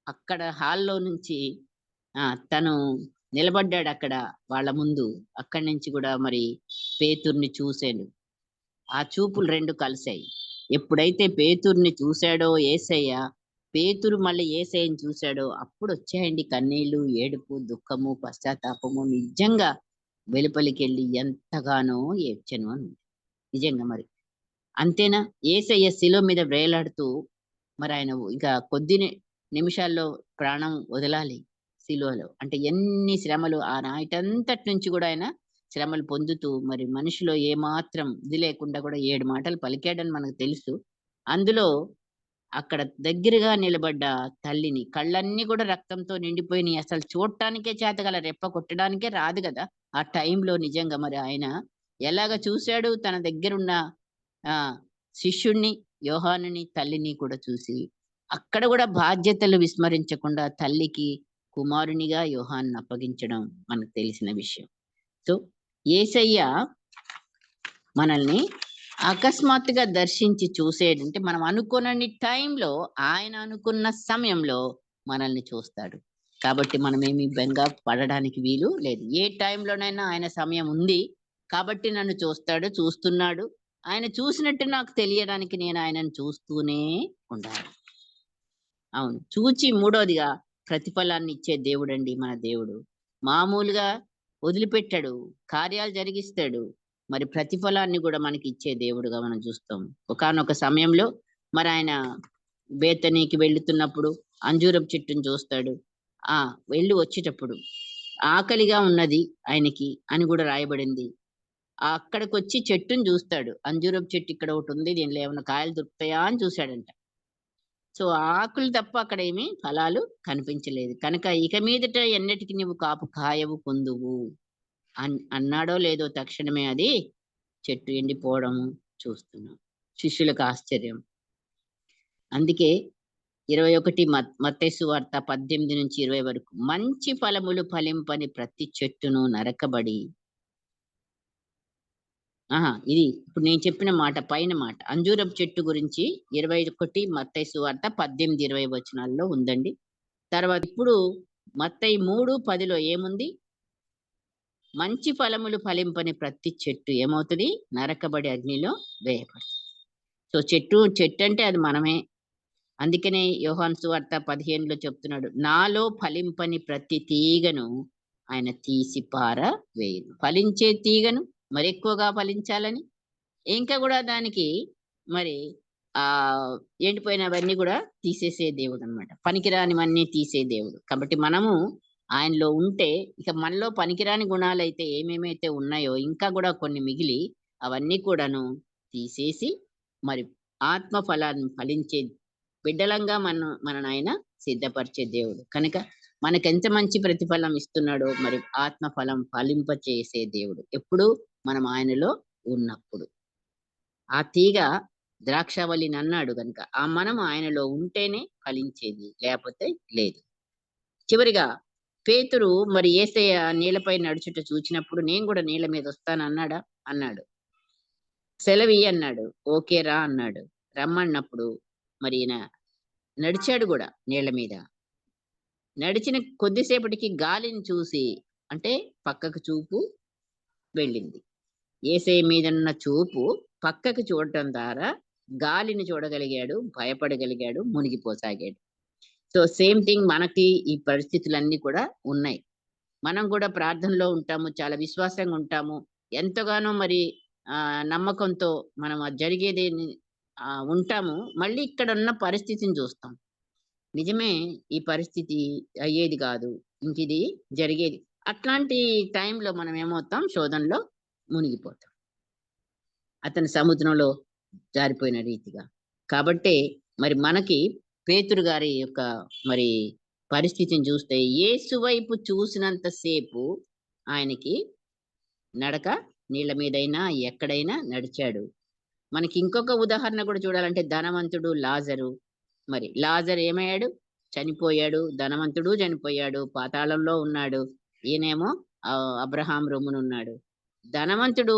అక్కడ హాల్‌లో నుంచి తను నిలబడ్డాడక్కడ వాళ్ళ ముందు. అక్కడి నుంచి గూడా మరి పేతురుని చూసాడు. ఆ చూపులు 2 కలిసాయి. ఎప్పుడైతే పేతురుని చూసాడో యేసయ్య, పేతురు మళ్ళీ యేసయ్యని చూసాడో అప్పుడొచ్చాయండి కన్నీళ్ళు, ఏడుపు, దుఃఖము, పశ్చాత్తాపము. నిజంగా వెలుపలికెళ్ళి ఎంతగానో ఏడ్చెను అని. నిజంగా మరి. అంతేనా? యేసయ్య శిలువ మీద వ్రేలాడుతూ మరాయన ఇక కొద్ది నిమిషాల్లో ప్రాణం వదలాలి శిలువలో. అంటే ఎన్ని శ్రమలు ఆ నైటంతటి నుంచి గూడా ఆయన శ్రమలు పొందుతూ మరి మనిషిలో ఏమాత్రం ఇది లేకుండా గూడా 7 మాటలు పలికాడని మనకు తెలుసు. అందులో అక్కడ దగ్గరగా నిలబడ్డ తల్లిని కళ్ళన్నీ గూడా రక్తంతో నిండిపోయినియి. అసలు చూడటానికే చేతగాల రెప్ప కొట్టడానికే రాదు గదా! ఆ టైంలో నిజంగా మరి ఆయన ఎలాగ చూసాడు తన దగ్గరున్న ఆ! శిష్యుడిని, యోహానుని, తల్లిని కూడా చూసి, అక్కడ గూడా బాధ్యతలు విస్మరించకుండా తల్లికి కుమారునిగా యోహాన్‌ని అప్పగించడం మనకు తెలిసిన విషయం. సో, యేసయ్య మనల్ని అకస్మాత్తుగా దర్శించి చూసేడంటే మనం అనుకోనన్ని టైంలో, ఆయన అనుకున్న సమయంలో మనల్ని చూస్తాడు. కాబట్టి మనమేమి బెంగ పడడానికి వీలు లేదు. ఏ టైంలోనైనా ఆయన సమయం ఉంది. కాబట్టి నన్ను చూస్తాడు, చూస్తున్నాడు. ఆయన చూసినట్టు నాకు తెలియడానికి నేను ఆయనను చూస్తూనే ఉండాలి. అవును. చూచి మూడోదిగా ప్రతిఫలాన్నిచ్చే దేవుడండి మన దేవుడు. మామూలుగా వదిలిపెట్టడు. కార్యాలు జరిగిస్తాడు. మరి ప్రతిఫలాన్ని గూడా మనకిచ్చే దేవుడుగా మనం చూస్తాం. ఒకానొక సమయంలో మరాయన బేతనీకి వెళ్తున్నప్పుడు అంజూరపు చెట్టుని చూస్తాడు. ఆ! వెళ్లి వచ్చేటప్పుడు ఆకలిగా ఉన్నది ఆయనకి అని గూడా రాయబడింది. అక్కడికొచ్చి చెట్టుని జూస్తాడు. అంజూరపు చెట్టు ఇక్కడ ఒకటుంది. దీనిలో ఏమన్నా కాయలు దొరుకుతాయా అని చూసాడంట. సో, ఆకులు తప్ప అక్కడేమి ఫలాలు కనిపించలేదు. కనుక ఇక మీదట ఎన్నటికి నీవు కాపు కాయవు, కుందువు అన్నాడో లేదో తక్షణమే అది చెట్టు ఎండిపోవడము చూస్తున్నాం. శిష్యులకు ఆశ్చర్యం. అందుకే 21 మత్తయి సువార్త 18-20 వరకు మంచి ఫలములు ఫలింపని ప్రతి చెట్టును నరకబడి ఇది ఇప్పుడు నేను చెప్పిన మాట పైన మాట. అంజూరపు చెట్టు గురించి 21 మత్తయి సువార్త 18, 20 వచనాల్లో ఉందండి. తర్వాత ఇప్పుడు మత్తయి 3:10లో ఏముంది? మంచి ఫలములు ఫలింపని ప్రతి చెట్టు ఏమవుతది? నరకబడి అగ్నిలో వేయబడుతుంది. సో చెట్టంటే అది మనమే. అందుకనే యోహాను సువార్త 15లో చెప్తున్నాడు, నాలో ఫలింపని ప్రతి తీగను ఆయన తీసి పారవేయును. ఫలించే తీగను మరెక్కువగా ఫలించాలని, ఇంకా గూడా దానికి మరి ఎండిపోయినవన్నీ గూడా తీసేసే దేవుడనమాట. పనికిరానివన్నీ తీసే దేవుడు. కాబట్టి మనము ఆయనలో ఉంటే, ఇక మనలో పనికిరాని గుణాలైతే ఏమేమైతే ఉన్నాయో ఇంకా గూడా కొన్ని మిగిలి అవన్నీ కూడాను తీసేసి మరి ఆత్మ ఫలాన్ని ఫలించే బిడ్డలంగా మననాయన సిద్ధపరిచే దేవుడు. కనుక మనకెంత మంచి ప్రతిఫలం ఇస్తున్నాడో మరి ఆత్మ ఫలం ఫలింపచేసే దేవుడు. ఎప్పుడు? మనం ఆయనలో ఉన్నప్పుడు. ఆ తీగ ద్రాక్షావల్లినన్నాడు గనుక మనం ఆయనలో ఉంటేనే ఫలించేది, లేకపోతే లేదు. చివరిగా పేతురు మరి యేసయ్య నీళ్ళపై నడుచుట చూచినప్పుడు నేను కూడా నీళ్ళ మీద వస్తానన్నాడా? అన్నాడు. సెలవియ్యి అన్నాడు. ఓకే రా అన్నాడు. రమ్మన్నప్పుడు మరి ఈయన నడిచాడు గూడా నీళ్ళ మీద. నడిచిన కొద్దిసేపటికి గాలిని చూసి అంటే పక్కకు చూపు వెళ్ళింది. యేసయ్య మీదున్న చూపు పక్కకు చూడటం ద్వారా గాలిని చూడగలిగాడు, భయపడగలిగాడు, మునిగిపోసాగాడు. సో సేమ్ థింగ్ మనకి ఈ పరిస్థితులన్నీ కూడా ఉన్నాయి. మనం కూడా ప్రార్థనలో ఉంటాము, చాలా విశ్వాసంగా ఉంటాము. ఎంతగానో మరి నమ్మకంతో మనం జరిగేది ఉంటాము. మళ్ళీ ఇక్కడ ఉన్న పరిస్థితిని చూస్తాం. నిజమే, ఈ పరిస్థితి అయ్యేది కాదు, ఇంకిది జరిగేది. అట్లాంటి టైంలో మనం ఏమవుతాం? శోధనలో మునిగిపోతాం. అతని సముద్రంలో జారిపోయిన రీతిగా. కాబట్టే మరి మనకి పేతురు గారి యొక్క మరి పరిస్థితిని చూస్తే యేసు వైపు చూసినంత సేపు ఆయనకి నడక నీళ్ళ మీదైనా ఎక్కడైనా నడిచాడు. మనకి ఇంకొక ఉదాహరణ కూడా చూడాలంటే ధనవంతుడు లాజరు. మరి లాజరు ఏమయ్యాడు? చనిపోయాడు. ధనవంతుడు చనిపోయాడు, పాతాళంలో ఉన్నాడు. ఈయనేమో అబ్రహాం రొమ్మునున్నాడు. ధనవంతుడు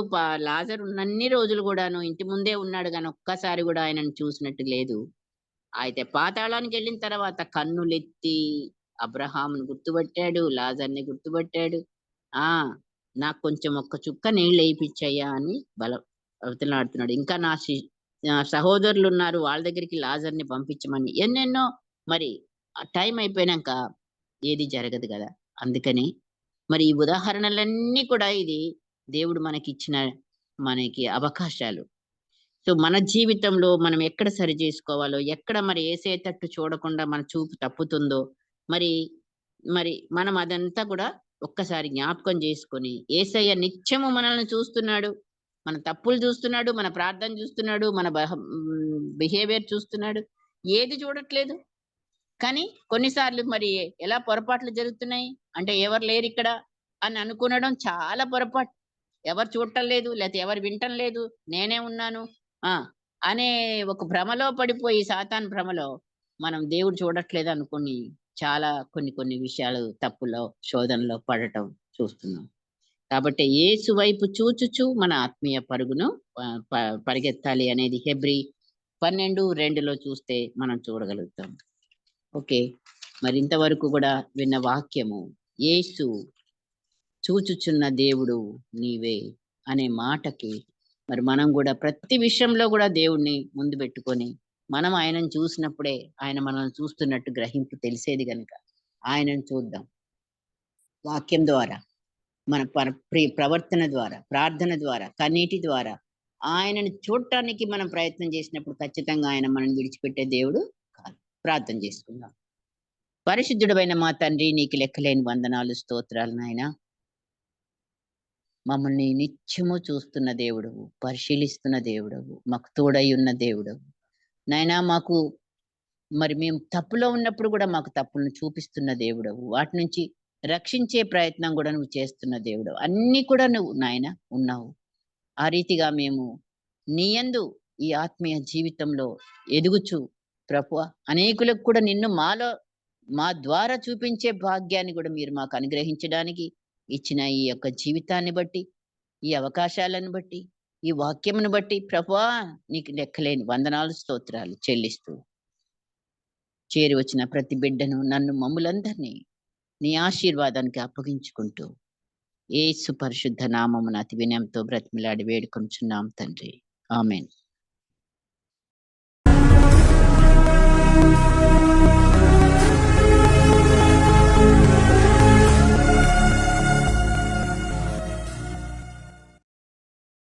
లాజరు ఉన్నన్ని రోజులు కూడాను ఇంటి ముందే ఉన్నాడు గాని ఒక్కసారి కూడా ఆయనను చూసినట్టు లేదు. అయితే పాతాళానికి వెళ్ళిన తర్వాత కన్నులెత్తి అబ్రహామును గుర్తుపట్టాడు, లాజర్‌ని గుర్తుపట్టాడు. నాకు కొంచెం ఒక్క చుక్క నీళ్ళు ఏయిపిచ్చయ్యా అని బ్రతిమలాడుతున్నాడు. ఇంకా నా సహోదరులున్నారు, వాళ్ళ దగ్గరికి లాజర్‌ని పంపించమని ఎన్నెన్నో. మరి టైం అయిపోయినాక ఏది జరగదు గదా! అందుకని మరి ఈ ఉదాహరణలన్నీ కూడా ఇది దేవుడు మనకి అవకాశాలు. సో మన జీవితంలో మనం ఎక్కడ సరి చేసుకోవాలో, ఎక్కడ మరి యేసయ్య చూడకుండా మన చూపు తప్పుతుందో, మరి మరి మనం అదంతా కూడా ఒక్కసారి జ్ఞాపకం చేసుకొని, యేసయ్య నిత్యము మనల్ని చూస్తున్నాడు. మన తప్పులు చూస్తున్నాడు, మన ప్రార్థన చూస్తున్నాడు, మన బిహేవియర్ చూస్తున్నాడు. ఏది చూడట్లేదు. కానీ కొన్నిసార్లు మరి ఎలా పొరపాట్లు జరుగుతున్నాయి అంటే ఎవరు లేరిక్కడ అని అనుకునడం చాలా పొరపాటు. ఎవరు చూడటం లేదు, లేతే ఎవరు వినటం లేదు, నేనే ఉన్నాను అనే ఒక భ్రమలో పడిపోయి, సాతాను భ్రమలో మనం దేవుడు చూడట్లేదు అనుకుని చాలా కొన్ని విషయాలు తప్పులో, శోధనలో పడటం చూస్తున్నాం. కాబట్టి యేసు వైపు చూచుచు మన ఆత్మీయ పరుగును పరిగెత్తాలి అనేది హెబ్రీ 12:2లో చూస్తే మనం చూడగలుగుతాం. ఓకే. మరి ఇంతవరకు కూడా విన్న వాక్యము, యేసు చూచుచున్న దేవుడు నీవే అనే మాటకి మరి మనం కూడా ప్రతి విషయంలో కూడా దేవుణ్ణి ముందు పెట్టుకొని, మనం ఆయనను చూసినప్పుడే ఆయన మనల్ని చూస్తున్నట్టు గ్రహింపు తెలిసేది గనుక ఆయనను చూద్దాం. వాక్యం ద్వారా, మన ప్రవర్తన ద్వారా, ప్రార్థన ద్వారా, కన్నీటి ద్వారా ఆయనను చూడటానికి మనం ప్రయత్నం చేసినప్పుడు ఖచ్చితంగా ఆయన మనం విడిచిపెట్టే దేవుడు కాదు. ప్రార్థన చేసుకుందాం. పరిశుద్ధుడైన మా తండ్రి, నీకు లెక్కలేని వందనాలు, స్తోత్రాలు నాయనా. మమ్మల్ని నిత్యము చూస్తున్న దేవుడవు, పరిశీలిస్తున్న దేవుడవు, మాకు తోడై ఉన్న దేవుడవు నాయనా. మాకు మరి మేము తప్పులో ఉన్నప్పుడు కూడా మాకు తప్పులను చూపిస్తున్న దేవుడవు, వాటి నుంచి రక్షించే ప్రయత్నం కూడా నువ్వు చేస్తున్న దేవుడవు. అన్ని కూడా నువ్వు నాయన ఉన్నావు. ఆ రీతిగా మేము నీ యందు ఈ ఆత్మీయ జీవితంలో ఎదుగుచు ప్రభువా అనేకులకు కూడా నిన్ను మా ద్వారా చూపించే భాగ్యాన్ని కూడా మీరు మాకు అనుగ్రహించడానికి ఇచ్చిన ఈ యొక్క జీవితాన్ని బట్టి, ఈ అవకాశాలను బట్టి, ఈ వాక్యమును బట్టి ప్రభువా నీకు లెక్కలేని వందనాలు, స్తోత్రాలు చెల్లిస్తూ చేరి వచ్చిన ప్రతి బిడ్డను, నన్ను మమ్ములందరినీ నీ ఆశీర్వాదానికి అప్పగించుకుంటూ యేసు పరిశుద్ధ నామమున అతి వినయంతో బ్రతిమిలాడి వేడుకొనుచున్నాం తండ్రి. ఆమేన్.